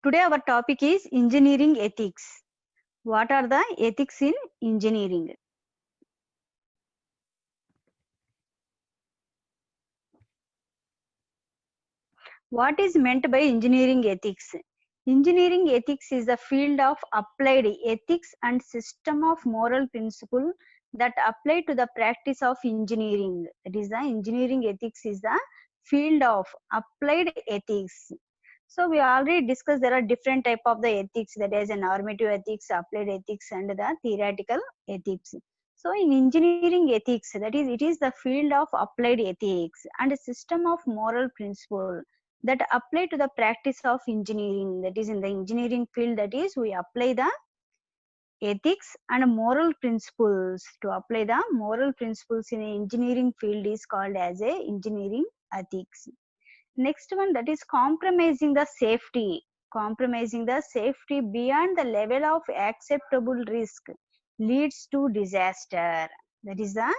Today our topic is engineering ethics. What are the ethics in engineering? What is meant by engineering ethics? Engineering ethics is the field of applied ethics and system of moral principle that apply to the practice of engineering. That is, the engineering ethics is the field of applied ethics. So we already discussed there are different type of the ethics, that is a normative ethics, applied ethics, and the theoretical ethics. So in engineering ethics, that is, it is the field of applied ethics and a system of moral principle that apply to the practice of engineering. That is, in the engineering field, that is, we apply the ethics and moral principles. To apply the moral principles in the engineering field is called as a engineering ethics. Next one, that is compromising the safety. Compromising the safety beyond the level of acceptable risk leads to disaster. That is the,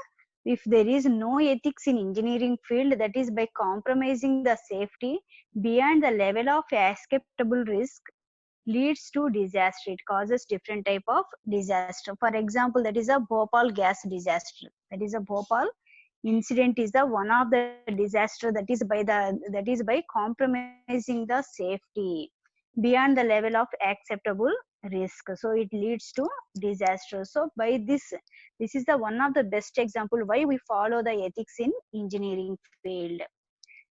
if there is no ethics in engineering field, that is by compromising the safety beyond the level of acceptable risk leads to disaster. It causes different type of disaster. For example, that is a Bhopal gas disaster. That is a Bhopal incident is the one of the disaster that is by compromising the safety beyond the level of acceptable risk, so it leads to disaster. So by this is the one of the best example why we follow the ethics in engineering field.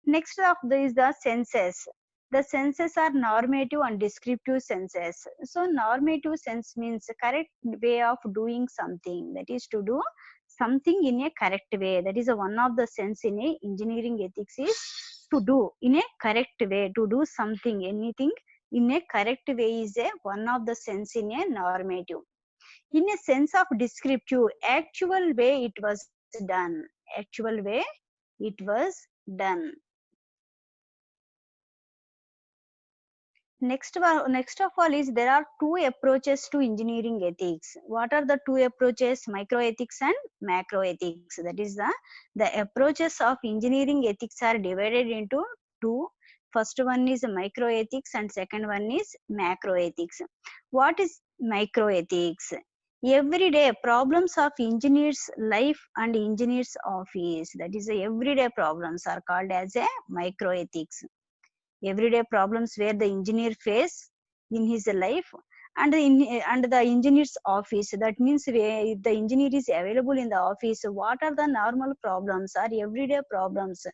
Next of is the senses. The senses are normative and descriptive senses. So normative sense means correct way of doing something, that is to do something in a correct way. That is one of the sense in a engineering ethics is to do in a correct way, to do something, anything in a correct way is a one of the sense in a normative. In a sense of descriptive, actual way it was done. Actual way it was done. Next of all is there are two approaches to engineering ethics. What are the two approaches? Microethics and macroethics. That is the approaches of engineering ethics are divided into two. First one is microethics and second one is macroethics. What is microethics? Everyday problems of engineers life and engineers office, that is the everyday problems are called as a microethics. Everyday problems where the engineer face in his life and and the engineer's office, that means if the engineer is available in the office, what are the normal problems or everyday problems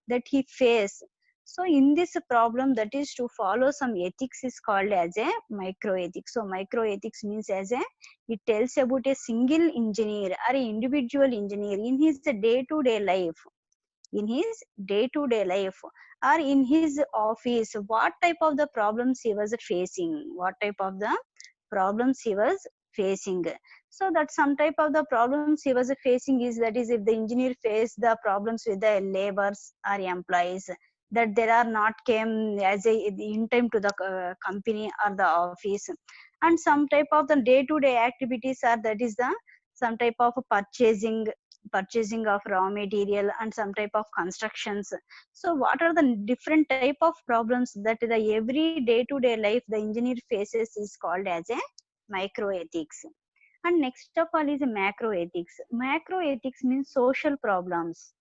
that he face. So in this problem, that is to follow some ethics is called as a microethics. So microethics means as a, it tells about a single engineer or individual engineer in his day-to-day life, in his day-to-day life or in his office, what type of the problems he was facing, what type of the problems he was facing. So that some type of the problems he was facing is, that is, if the engineer face the problems with the laborers or employees, that there are not came as a in time to the company or the office, and some type of the day-to-day activities are, that is the some type of purchasing of raw material and some type of constructions. So what are the different type of problems that the every day to day life the engineer faces is called as a microethics. And next of all is macroethics. Macroethics means social problems,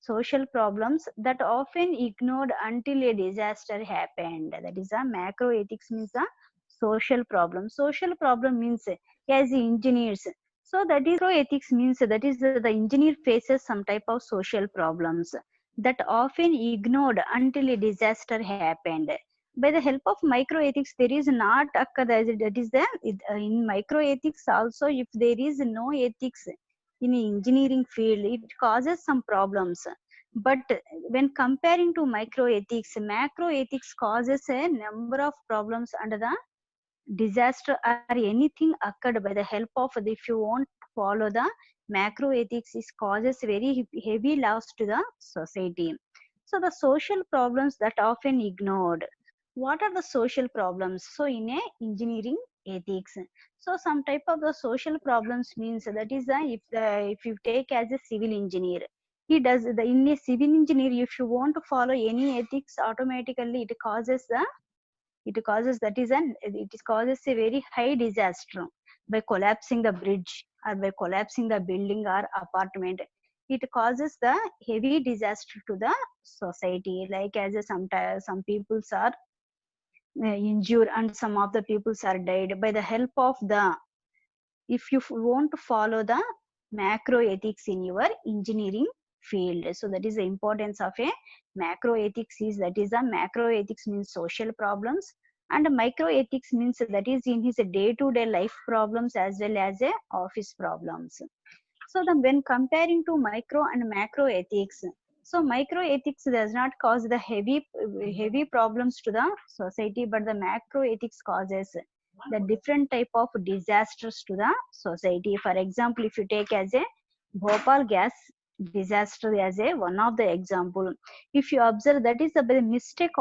social problems that often ignored until a disaster happened. That is a macroethics means a social problem. Social problem means as engineers. So that is ethics means, that is the engineer faces some type of social problems that often ignored until a disaster happened. By the help of microethics, there is not occur, that is the in microethics also, if there is no ethics in engineering field, it causes some problems. But when comparing to microethics, macroethics causes a number of problems under the disaster or anything occurred by the help of the, if you won't follow the macroethics, it causes very heavy loss to the society. So the social problems that often ignored. What are the social problems? So in a engineering ethics, so some type of the social problems means, that is the, if you take as a civil engineer, he does the, in a civil engineer, if you want to follow any ethics, automatically it causes the it causes a very high disaster by collapsing the bridge or by collapsing the building or apartment. It causes the heavy disaster to the society, like as sometimes some peoples are injured and some of the peoples are died by the help of the, if you want to follow the macro ethics in your engineering field. So that is the importance of a macro ethics. Is that is the macro ethics means social problems, and micro ethics means that is in his day to day life problems as well as a office problems. So the, when comparing to micro and macro ethics, so micro ethics does not cause the heavy problems to the society, but the macro ethics causes the different type of disasters to the society. For example, if you take as a Bhopal gas disaster as a one of the example, if you observe, that is by the mistake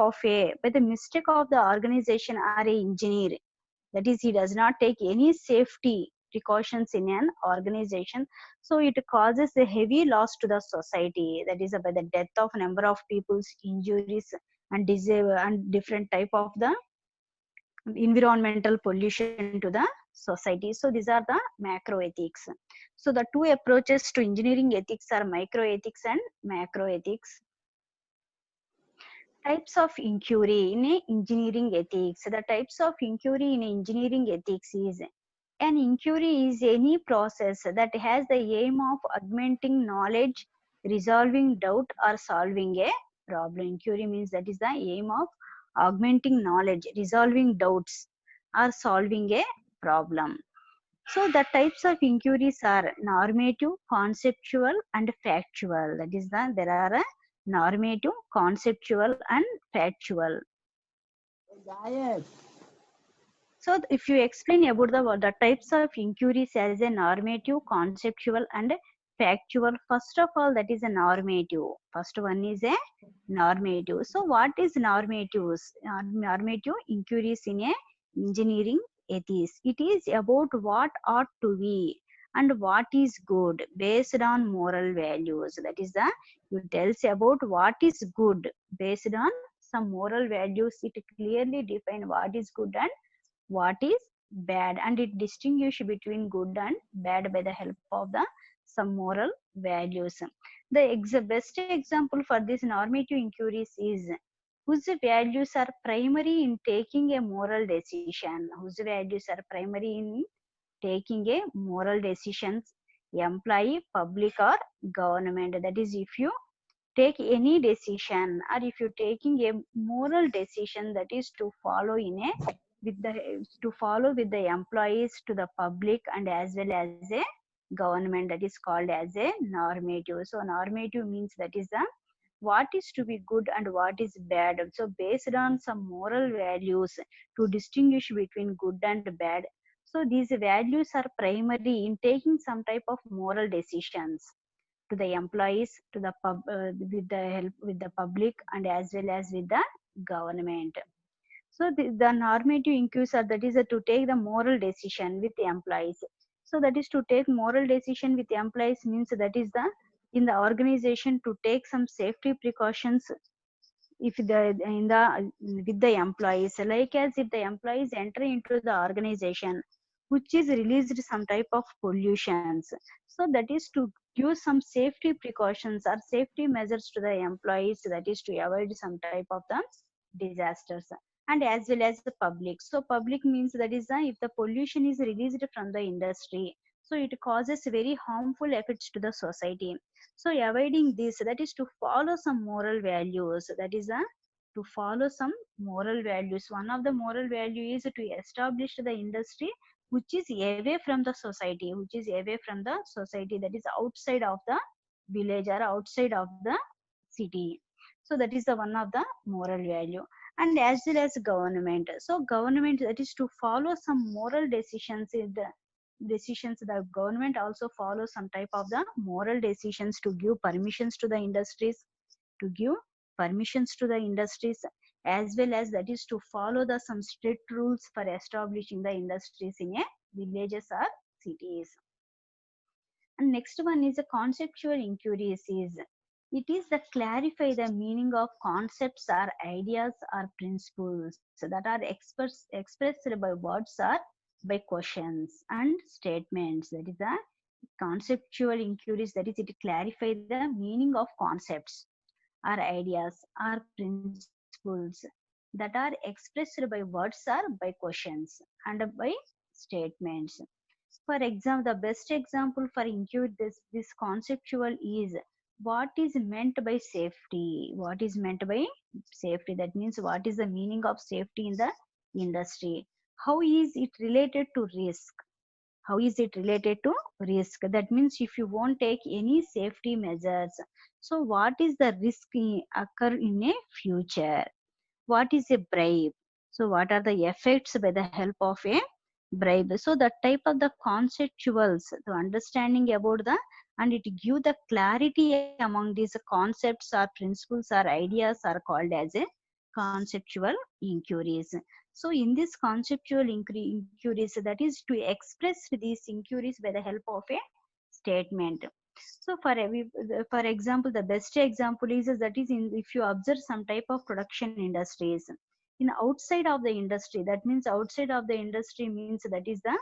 of the organization or a engineer, that is he does not take any safety precautions in an organization, so it causes a heavy loss to the society, that is by the death of number of people's injuries and and different type of the environmental pollution to the society. So these are the macro ethics. So the two approaches to engineering ethics are micro ethics and macro ethics. Types of inquiry in engineering ethics. The types of inquiry in engineering ethics is, an inquiry is any process that has the aim of augmenting knowledge, resolving doubt, or solving a problem. Inquiry means that is the aim of augmenting knowledge, resolving doubts, or solving a problem. So the types of inquiries are normative, conceptual, and factual. That is there are a normative, conceptual, and factual. So if you explain about the types of inquiries as a normative, conceptual, and factual, first of all, that is a normative. First one is a normative. So what is normatives? Normative inquiries in a engineering ethics. It is about what ought to be and what is good based on moral values. That is it tells about what is good based on some moral values. It clearly defines what is good and what is bad, and it distinguish between good and bad by the help of the some moral values. The best example for this normative inquiries is whose values are primary in taking a moral decision. Whose values are primary in taking a moral decisions, employee, public, or government. That is, if you take any decision or if you're taking a moral decision, that is to follow in a with the to follow with the employees, to the public, and as well as a government, that is called as a normative. So normative means that is the what is to be good and what is bad, so based on some moral values to distinguish between good and bad. So these values are primary in taking some type of moral decisions to the employees, to the with the help with the public, and as well as with the government. So the normative inquiries are, that is to take the moral decision with the employees. So that is to take moral decision with the employees means that is the in the organization to take some safety precautions if the in the with the employees, like as if the employees enter into the organization which is released some type of pollutions, so that is to give some safety precautions or safety measures to the employees, that is to avoid some type of the disasters, and as well as the public. So public means that is the if the pollution is released from the industry, so it causes very harmful effects to the society. So avoiding this, that is to follow some moral values, that is to follow some moral values. One of the moral value is to establish the industry which is away from the society, which is away from the society, that is outside of the village or outside of the city. So that is the one of the moral value. And as well as government, so government, that is to follow some moral decisions in the decisions. The government also follows some type of the moral decisions to give permissions to the industries, to give permissions to the industries, as well as that is to follow the some strict rules for establishing the industries in a villages or cities. And next one is a conceptual inquiries is, It is that clarify the meaning of concepts or ideas or principles that are expressed by words or by questions and statements. That is the conceptual inquiries. That is, it clarify the meaning of concepts or ideas or principles that are expressed by words or by questions and by statements. For example, the best example for include this conceptual is what is meant by safety. What is meant by safety? That means what is the meaning of safety in the industry? How is it related to risk? How is it related to risk? That means if you won't take any safety measures, so what is the risk occur in a future? What is a bribe? So what are the effects by the help of a bribe? So that type of the conceptuals, the understanding about the, and it give the clarity among these concepts or principles or ideas are called as a conceptual inquiries. So in this conceptual inquiries, that is to express these inquiries by the help of a statement. So for example, the best example is that is in, if you observe some type of production industries in outside of the industry, that means outside of the industry means that is the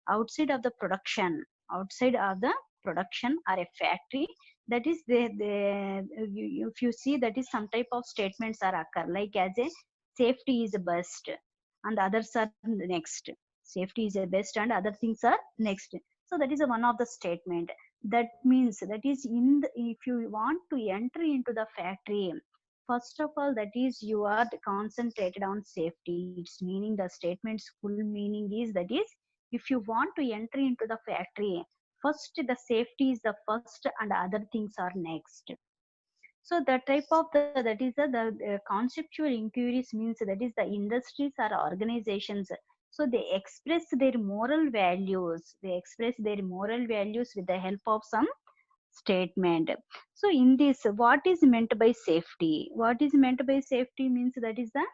outside of the production, outside of the production or a factory. That is if you see that is some type of statements are occur like as a safety is best and others are next. Safety is a best and other things are next. So that is a one of the statement. That means that is in the, if you want to enter into the factory, first of all that is you are concentrated on safety. It's meaning the statement's full meaning is that is if you want to enter into the factory, first the safety is the first and other things are next. So that type of that is the conceptual inquiries means that is the industries or organizations. So they express their moral values. They express their moral values with the help of some statement. So in this, what is meant by safety? What is meant by safety means that is the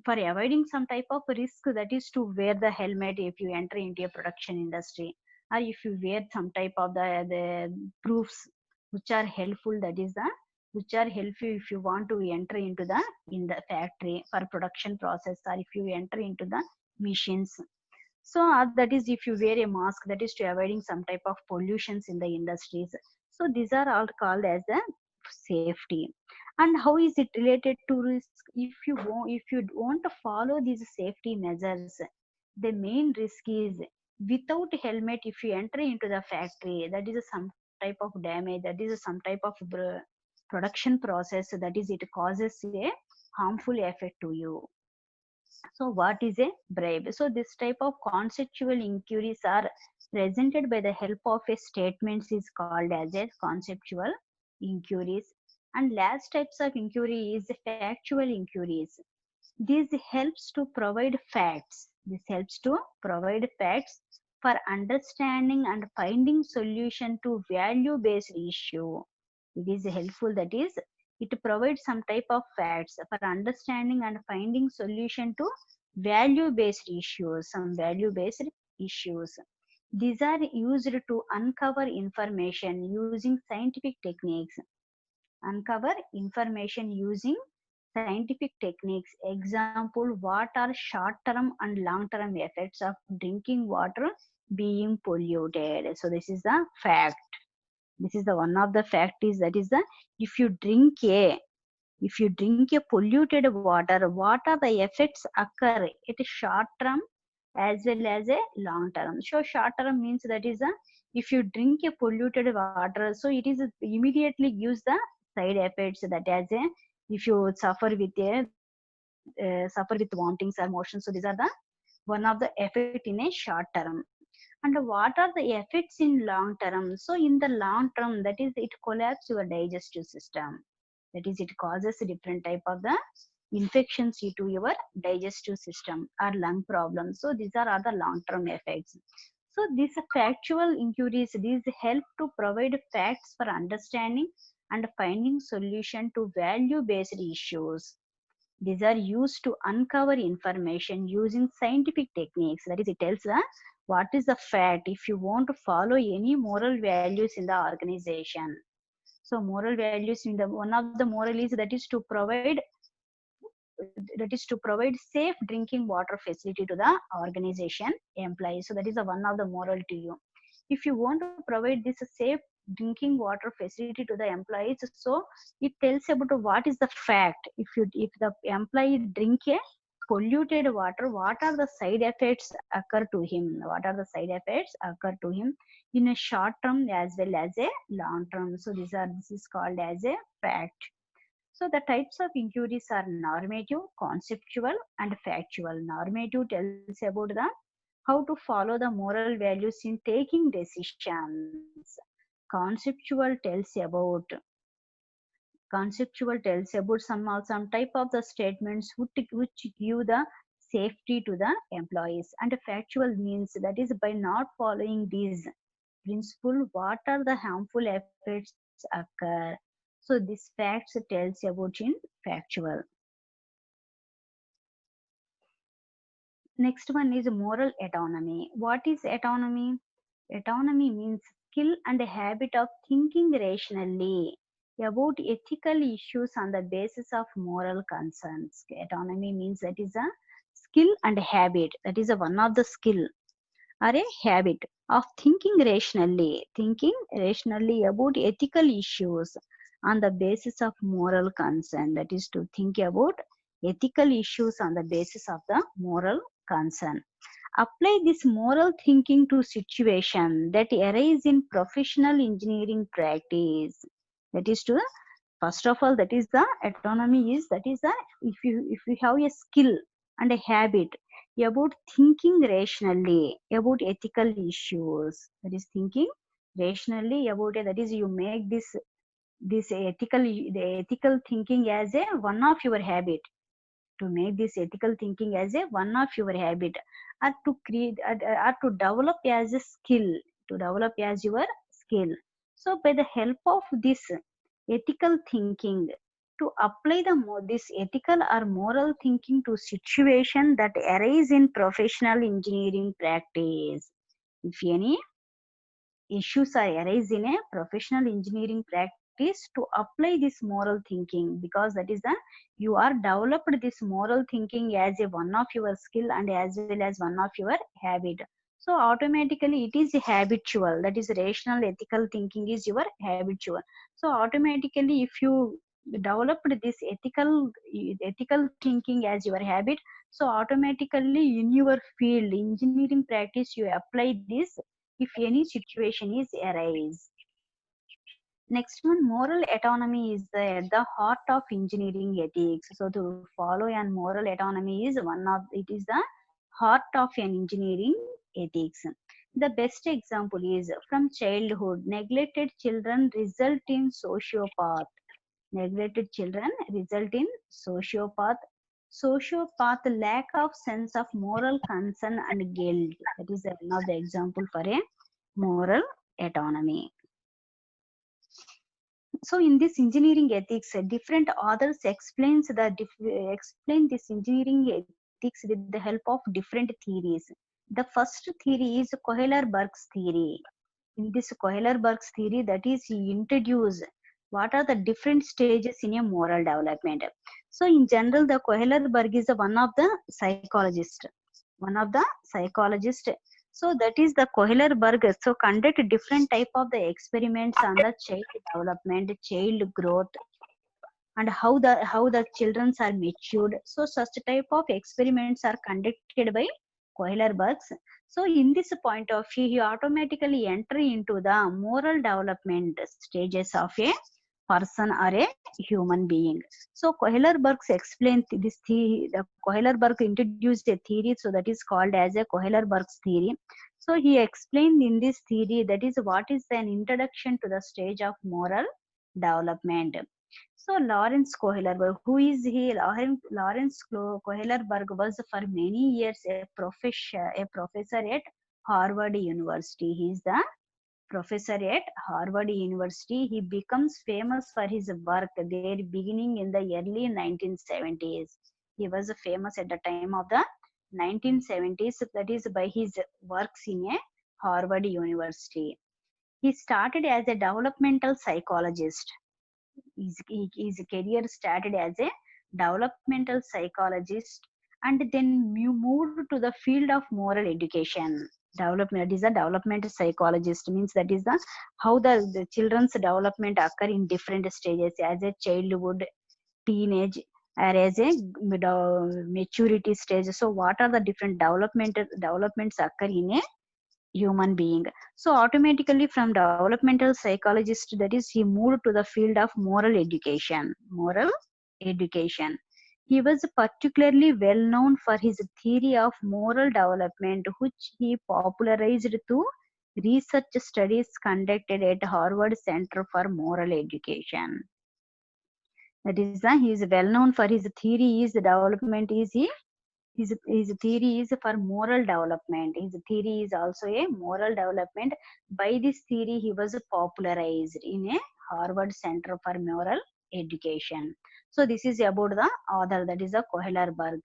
for avoiding some type of risk, that is to wear the helmet if you enter into a production industry, or if you wear some type of the proofs which are helpful, that is the which are helpful if you want to enter into the in the factory for production process, or if you enter into the machines. So that is if you wear a mask, that is to avoiding some type of pollutions in the industries. So these are all called as the safety. And how is it related to risk? If you want to follow these safety measures, the main risk is without helmet if you enter into the factory, that is some type of damage, that is some type of production process, that is it causes a harmful effect to you. So what is a bribe? So this type of conceptual inquiries are presented by the help of a statements is called as a conceptual inquiries. And last types of inquiry is factual inquiries. This helps to provide facts. This helps to provide facts for understanding and finding solution to value-based issue. It is helpful, that is, it provides some type of facts for understanding and finding solution to value-based issues, some value-based issues. These are used to uncover information using scientific techniques. Uncover information using scientific techniques. Example, what are short-term and long-term effects of drinking water being polluted? So this is the fact. This is the one of the fact is that is the if you drink a if you drink a polluted water, what are the effects occur at a short term as well as a long term? So short term means that is a if you drink a polluted water, so it is immediately gives the side effects, that as a if you suffer with vomitings or motion. So these are the one of the effect in a short term. And what are the effects in long term? So in the long term, that is it collapses your digestive system. That is it causes a different type of the infections to your digestive system or lung problems. So these are other long term effects. So these factual inquiries, these help to provide facts for understanding and finding solution to value based issues. These are used to uncover information using scientific techniques. That is, it tells what is the fact if you want to follow any moral values in the organization. So moral values in the one of the moral is that is to provide safe drinking water facility to the organization employees. So that is the one of the moral to you. If you want to provide this safe drinking water facility to the employees, so it tells about what is the fact. If the employee drink a polluted water, what are the side effects occur to him? What are the side effects occur to him in a short term as well as a long term? So this is called as a fact. So the types of inquiries are normative, conceptual, and factual. Normative tells about the how to follow the moral values in taking decisions. Conceptual tells about some type of the statements which give the safety to the employees. And factual means that is by not following these principle, what are the harmful effects occur? So this facts tells about in factual. Next one is moral autonomy. What is autonomy? Autonomy means skill and habit of thinking rationally about ethical issues on the basis of moral concerns. Autonomy means that is a skill and habit. That is a one of the skill or a habit of thinking rationally about ethical issues on the basis of moral concern. That is to think about ethical issues on the basis of the moral concern. Apply this moral thinking to situation that arise in professional engineering practice. That is to first of all, that is the autonomy is that is the if you have a skill and a habit about thinking rationally about ethical issues, that is thinking rationally about it, that is you make this the ethical thinking as a one of your habit, to make this ethical thinking as a one of your habit, or to create or to develop as a skill, to develop as your skill. So by the help of this ethical thinking, to apply this ethical or moral thinking to situation that arise in professional engineering practice. If any issues are arise in a professional engineering practice, to apply this moral thinking, because that is the you are developed this moral thinking as a one of your skill and as well as one of your habit. So automatically it is habitual, that is rational ethical thinking is your habitual. So automatically if you developed this ethical thinking as your habit, so automatically in your field engineering practice you apply this if any situation is arise. Next one, moral autonomy is at the heart of engineering ethics. So to follow and moral autonomy is one of it is the heart of an engineering ethics. The best example is from childhood. Neglected children result in sociopath. Neglected children result in sociopath. Sociopath lack of sense of moral concern and guilt. That is one of the example for a moral autonomy. So in this engineering ethics, different authors explain this engineering ethics with the help of different theories. The first theory is Kohler-Burke's theory. In this Kohler-Burke's theory, that is he introduced what are the different stages in a moral development. So in general, the Kohler-Burke is one of the psychologist, one of the psychologist. So that is the Kohler-Burke. So conduct different type of the experiments on the child development, child growth, and how the children are matured. So such type of experiments are conducted by Kohler-Burke. So in this point of view, you automatically enter into the moral development stages of a person or a human being. So Kohler-Burke explained the Kohler-Burke introduced a theory, so that is called as a Kohler-Burke's theory. So he explained in this theory that is what is an introduction to the stage of moral development. So Lawrence Kohler-Burke, who is he? Lawrence Kohler-Burke was for many years a professor at Harvard University. He is the professor at Harvard University. He becomes famous for his work there beginning in the early 1970s. He was famous at the time of the 1970s, that is by his works in a Harvard University. He started as a developmental psychologist. His career started as a developmental psychologist, and then moved to the field of moral education. Development, that is a developmental psychologist, means that is the how the children's development occur in different stages, as a childhood, teenage, or as a maturity stage. So what are the different developments occur in a human being? So automatically from developmental psychologist, that is, he moved to the field of moral education. Moral education. He was particularly well known for his theory of moral development, which he popularized through research studies conducted at Harvard Center for Moral Education. That is, he is well known for his theory is development is he his theory is for moral development. His theory is also a moral development. By this theory, he was popularized in a Harvard Center for Moral Education. So this is about the author, that is a Kohler-Berg.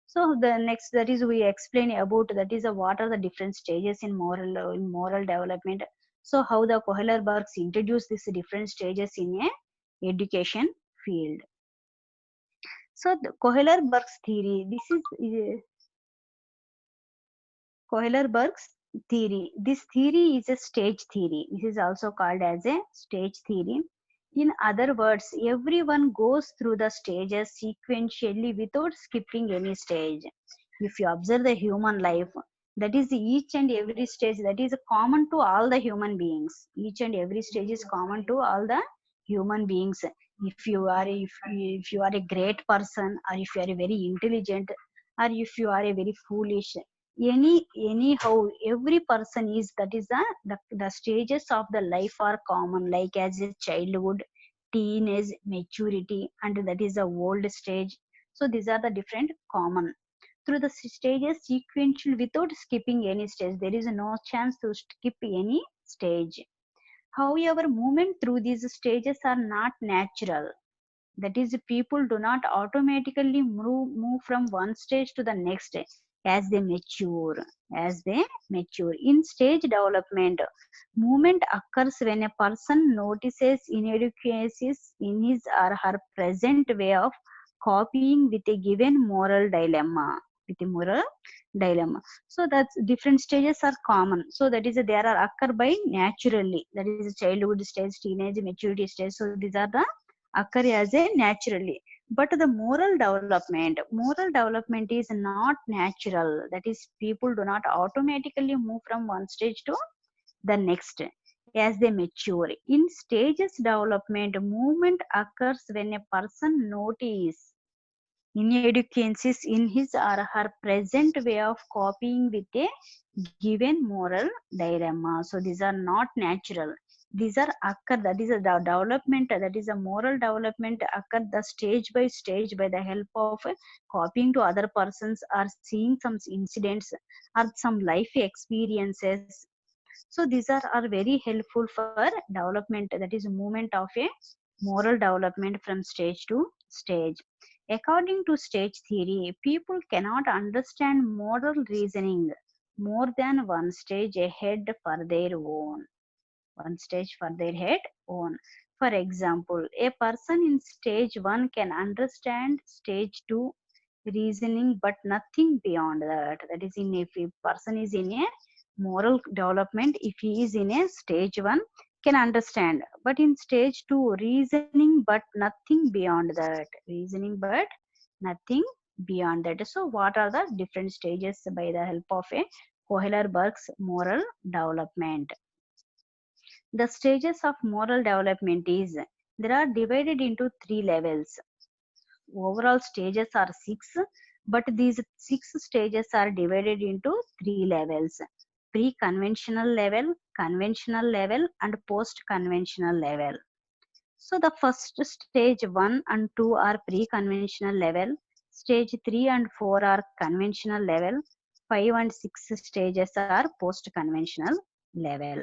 So the next, that is, we explain about, that is what are the different stages in moral development. So how the Kohler-Bergs introduced these different stages in a education field. So the Kohler-Berg's theory, this is Kohler-Berg's theory. This theory is a stage theory. This is also called as a stage theory. In other words, everyone goes through the stages sequentially without skipping any stage. If you observe the human life, that is each and every stage that is common to all the human beings. Each and every stage is common to all the human beings. If you are a great person, or if you are a very intelligent, or if you are a very foolish, anyhow every person is, that is the stages of the life are common, like as a childhood, teenage, maturity, and that is the old stage. So these are the different common through the stages sequential without skipping any stage. There is no chance to skip any stage. However, movement through these stages are not natural. That is, people do not automatically move from one stage to the next as they mature. As they mature. In stage development, movement occurs when a person notices inadequacies in his or her present way of copying with a given moral dilemma. With a moral dilemma. So that's different stages are common. So that is there are occur by naturally. That is childhood stage, teenage, maturity stage. So these are the occur as a naturally. But the moral development is not natural. That is, people do not automatically move from one stage to the next as they mature. In stages development, movement occurs when a person notices inadequacies in his or her present way of copying with a given moral dilemma. So these are not natural. These are occur, that is a development, that is a moral development occur the stage by stage by the help of copying to other persons, or seeing some incidents or some life experiences. So these are very helpful for development, that is movement of a moral development from stage to stage. According to stage theory, people cannot understand moral reasoning more than one stage ahead for their own. One stage for their head own. For example, a person in stage 1 can understand stage 2 reasoning, but nothing beyond that. That is, in if a person is in a moral development, if he is in a stage 1, can understand, but in stage 2, reasoning but nothing beyond that. Reasoning but nothing beyond that. So what are the different stages by the help of a Kohler-Berg's moral development? The stages of moral development is, there are divided into 3 levels. Overall stages are 6, but these 6 stages are divided into 3 levels: pre-conventional level, conventional level, and post-conventional level. So the first stage 1 and 2 are pre-conventional level, stage 3 and 4 are conventional level, 5 and 6 stages are post-conventional level.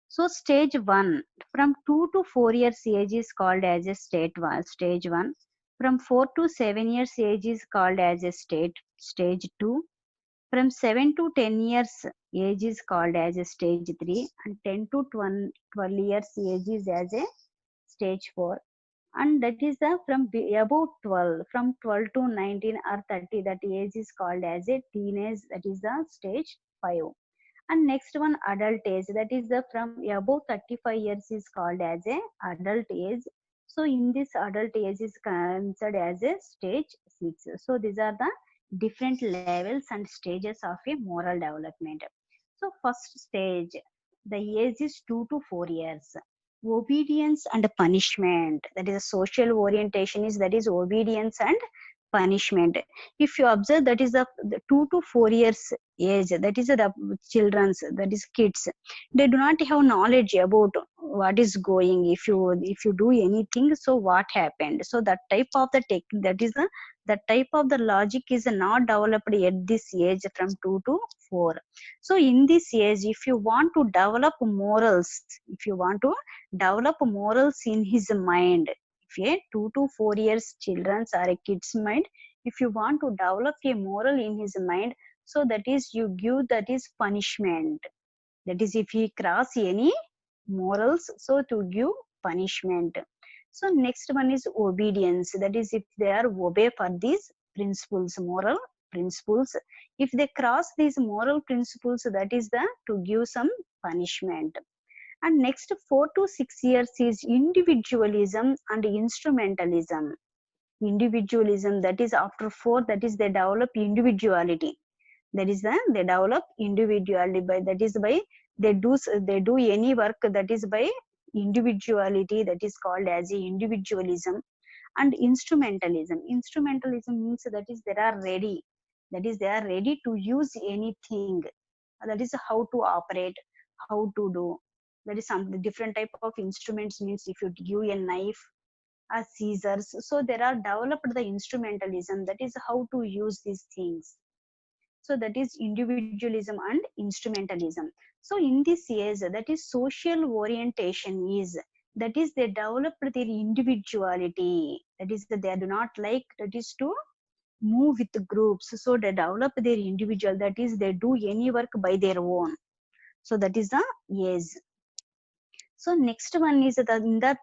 So stage 1 from 2 to 4 years age is called as a stage 1. From 4 to 7 years age is called as a stage 2. From 7 to 10 years age is called as a stage 3, and 10 to 12 years age is as a stage 4, and that is the from above 12, from 12 to 19 or 30, that age is called as a teenage, that is the stage 5. And next one, adult age, that is the from above 35 years is called as a adult age. So in this adult age is considered as a stage 6. So these are the different levels and stages of a moral development. So first stage, the age is 2 to 4 years. Obedience and punishment, that is a social orientation, is that is obedience and punishment. If you observe, that is the 2 to 4 years age, that is the children's, that is kids, they do not have knowledge about what is going, if you do anything, so what happened. So that type of the tech, that is the type of the logic is not developed at this age from 2 to 4. So in this age, if you want to develop morals, if you want to develop morals in his mind, if a 2 to 4 years children's or a kid's mind, if you want to develop a moral in his mind, so that is you give, that is punishment. That is if he cross any morals, so to give punishment. So next one is obedience, that is if they are obey for these principles, moral principles. If they cross these moral principles, that is the to give some punishment. And next 4 to 6 years is individualism and instrumentalism. Individualism, that is after 4, that is they develop individuality, that is the they develop individuality, by that is by they do any work, that is by individuality, that is called as a individualism. And instrumentalism, instrumentalism means that is they are ready, that is they are ready to use anything, that is how to operate, how to do. That is some different type of instruments, means if you give a knife or scissors, so there are developed the instrumentalism, that is how to use these things. So that is individualism and instrumentalism. So in this age, that is social orientation is, that is they developed their individuality, that is that they do not like, that is to move with groups, so they develop their individual, that is they do any work by their own. So that is the age. So next one is the in the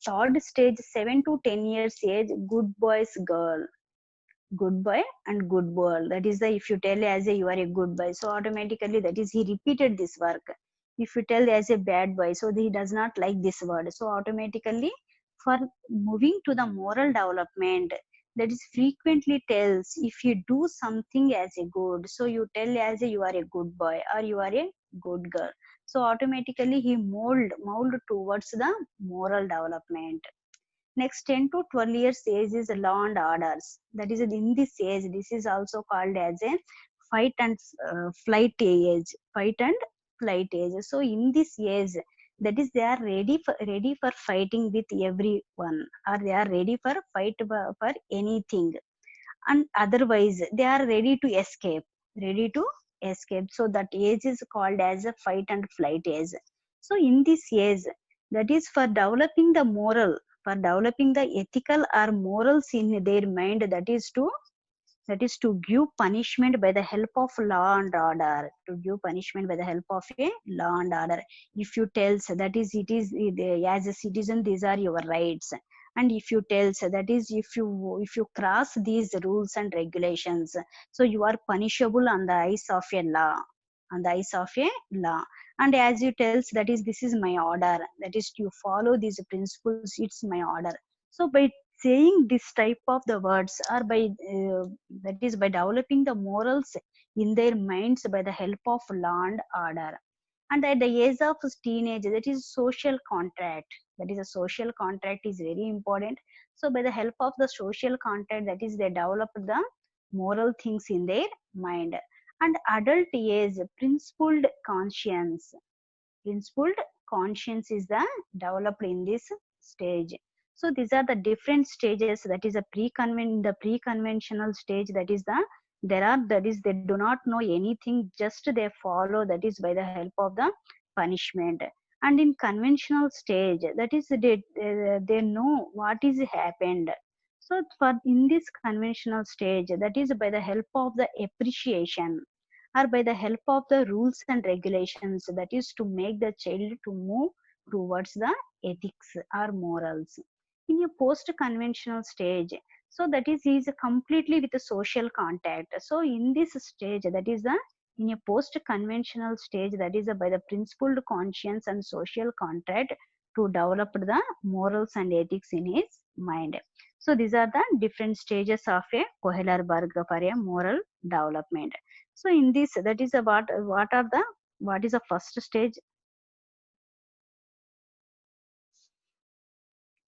third stage, 7 to 10 years age, good boys girl, good boy and good girl, that is the if you tell as a you are a good boy, so automatically that is he repeated this work. If you tell as a bad boy, so he does not like this word, so automatically for moving to the moral development, that is frequently tells, if you do something as a good, so you tell as a you are a good boy or you are a good girl, so automatically he mold towards the moral development. Next 10 to 12 years age is law and orders. That is in this age, this is also called as a fight and flight age. Fight and flight age. So in this age, that is they are ready for fighting with everyone, or they are ready for fight for anything, and otherwise they are ready to escape, ready to escape. So that age is called as a fight and flight age. So in this age, that is for developing the moral, for developing the ethical or morals in their mind, that is to give punishment by the help of law and order, to give punishment by the help of a law and order. If you tell, so that is it is as a citizen, these are your rights. And if you tell, so that is if you cross these rules and regulations, so you are punishable on the eyes of a law, on the eyes of a law. And as you tell, so that is this is my order, that is you follow these principles, it's my order. So by saying this type of the words, or by that is by developing the morals in their minds by the help of law and order. And at the age of teenage, that is social contract, that is a social contract is very important. So by the help of the social contract, that is they develop the moral things in their mind. And adult age, principled conscience, principled conscience is the developed in this stage. So these are the different stages, that is a the pre-conventional stage, that is the there are, that is they do not know anything, just they follow, that is by the help of the punishment. And in conventional stage, that is they know what is happened. So for in this conventional stage, that is by the help of the appreciation, or by the help of the rules and regulations, that is to make the child to move towards the ethics or morals. In a post conventional stage, so that is completely with the social contact. So in this stage, that is the in a post conventional stage, that is by the principled conscience and social contract to develop the morals and ethics in his mind. So these are the different stages of a Kohler-Berg for a moral development. So in this, that is about what is the first stage?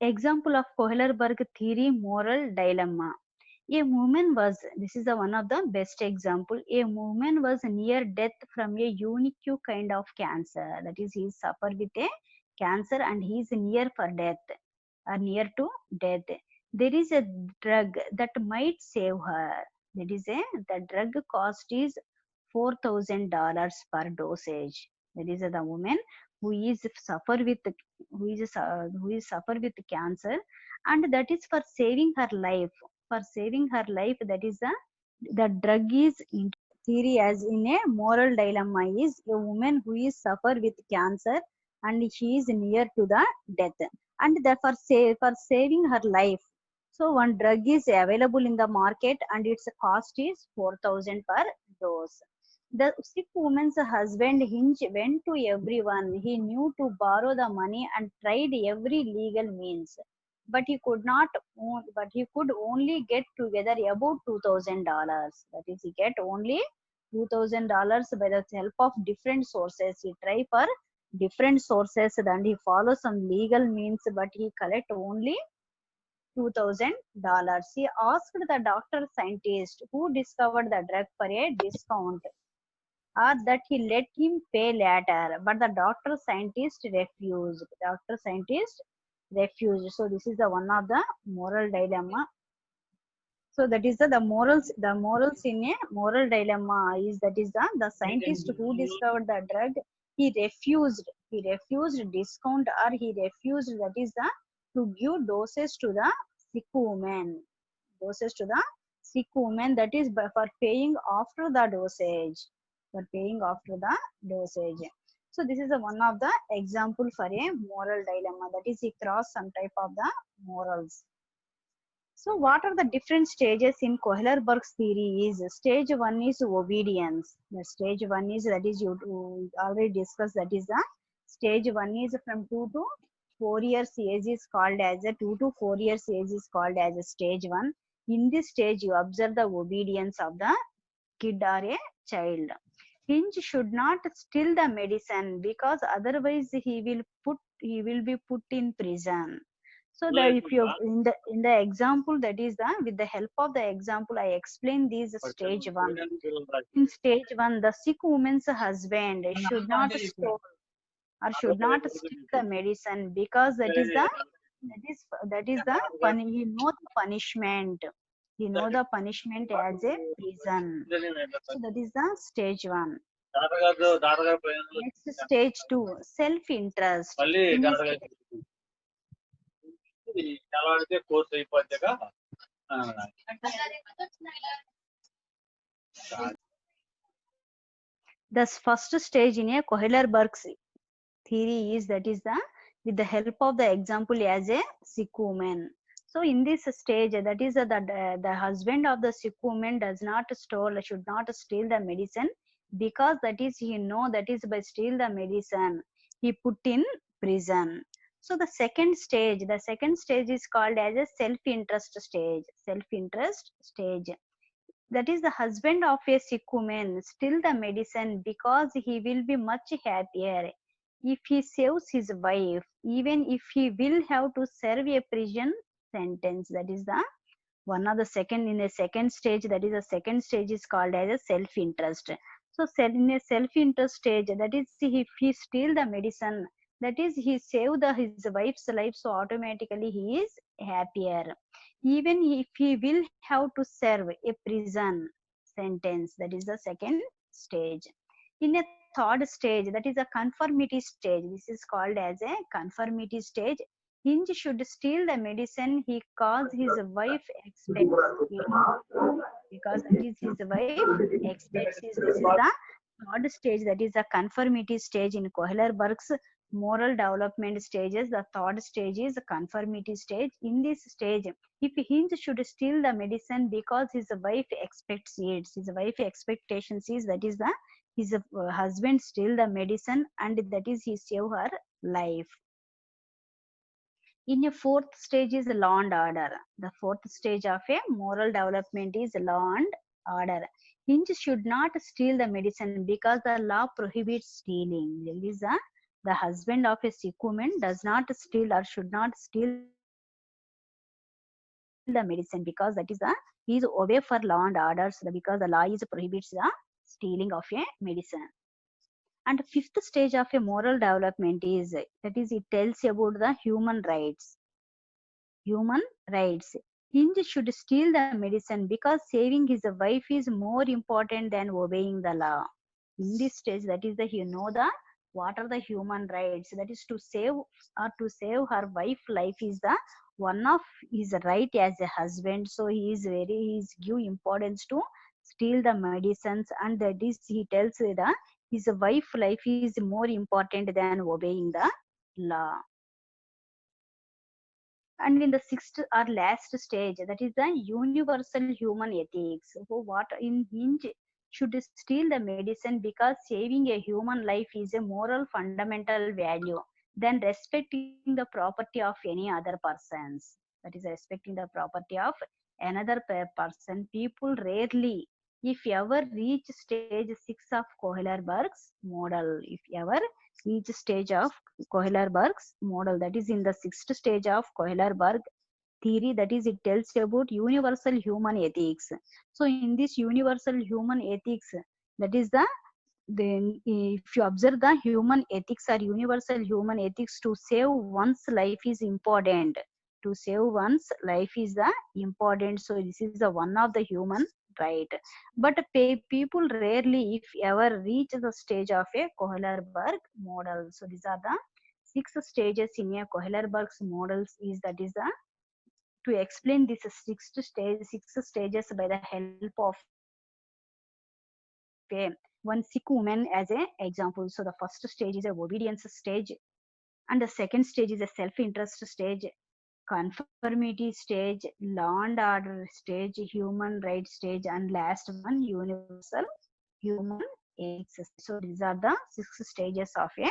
Example of Kohler-Berg theory, moral dilemma. A woman was, this is the one of the best example. A woman was near death from a unique kind of cancer. That is, he suffered with a cancer and he is near for death or near to death. There is a drug that might save her. That is the drug cost is $4,000 per dosage. That is the woman who is suffer with who is suffer with cancer, and that is for saving her life. For saving her life, that is the drug is in theory as in a moral dilemma is a woman who is suffer with cancer and she is near to the death, and therefore for saving her life, so one drug is available in the market and its cost is 4,000 per dose. The sick woman's husband Hinge went to everyone he knew to borrow the money and tried every legal means, but he could not. But he could only get together about $2,000. That is, he get only $2,000 by the help of different sources. He try for different sources, then he follow some legal means, but he collect only $2,000. He asked the doctor scientist who discovered the drug for a discount, or that he let him pay later, but the doctor scientist refused. Doctor scientist refused. So this is the one of the moral dilemma. So that is the morals in a moral dilemma is that is the scientist who discovered the drug, he refused discount, or he refused, that is the to give doses to the sick woman, doses to the sick woman, that is for paying after the dosage, for paying after the dosage. So this is a one of the example for a moral dilemma, that is he cross some type of the morals. So what are the different stages in Kohler-Berg's theory is stage one is obedience. The stage one is, that is you already discussed, that is the stage one is from 2 to 4 years age is called as a 2 to 4 years age is called as a stage one. In this stage you observe the obedience of the kid or a child. Hinge should not steal the medicine because otherwise he will be put in prison. So that if you in the example, that is the with the help of the example I explain this stage one. In stage one, the sick woman's husband should not store or should not steal the medicine because that is the he know the punishment. He know the punishment as a prison. So that is the stage one. Next stage two, self interest. In a the first stage in a Kohler-Berg's theory is that is the with the help of the example as a sick woman. So in this stage, that is the husband of the sick woman does not should not steal the medicine because that is he know that is by steal the medicine he put in prison. So the second stage is called as a self-interest stage. Self-interest stage, that is the husband of a sick woman steal the medicine because he will be much happier if he saves his wife, even if he will have to serve a prison sentence. That is the one of the second in a second stage, that is the second stage is called as a self-interest. So in a self-interest stage, that is if he steal the medicine, that is he save his wife's life, so automatically he is happier even if he will have to serve a prison sentence. That is the second stage. In a third stage, that is a conformity stage, this is called as a conformity stage. Hinge should steal the medicine he cause his wife expects him. because that is his wife expects. This is the third stage, that is the conformity stage in Kohler-Burke's moral development stages. The third stage is the conformity stage. In this stage, if Hinge should steal the medicine because his wife expects it, his wife expectations is that is the his husband steal the medicine and that is he save her life. In a fourth stage is law and order. The fourth stage of a moral development is law and order. Hinge should not steal the medicine because the law prohibits stealing. That is the husband of a sick woman does not steal or should not steal the medicine because that is he is obey for law and order. So because the law is prohibits the stealing of a medicine. And fifth stage of a moral development is that is it tells about the human rights. Hinge should steal the medicine because saving his wife is more important than obeying the law. In this stage, that is the the what are the human rights, that is to save her wife life is the one of his right as a husband. So he is give importance to steal the medicines, and that is he tells the his wife life is more important than obeying the law. And in the sixth or last stage, that is the universal human ethics. So what in Hinge should steal the medicine because saving a human life is a moral fundamental value than respecting the property of any other persons. That is respecting the property of another person. People rarely, if ever, reach stage 6 of Kohler-Burke's model. If ever reach stage of Kohler-Burke's model, that is in the sixth stage of Kohler-Burke theory, that is it tells about universal human ethics. So in this universal human ethics, that is the then if you observe the human ethics or universal human ethics, to save one's life is important. To save one's life is the important. So this is the one of the human right. But people rarely, if ever, reach the stage of a Kohler-Burke model. So these are the six stages in a Kohler-Burke's models. Is that is the to explain this six stages by the help of a one sick woman as a example. So the first stage is a obedience stage, and the second stage is a self-interest stage, conformity stage, law and order stage, human rights stage, and last one universal human ethics stage. So these are the six stages of a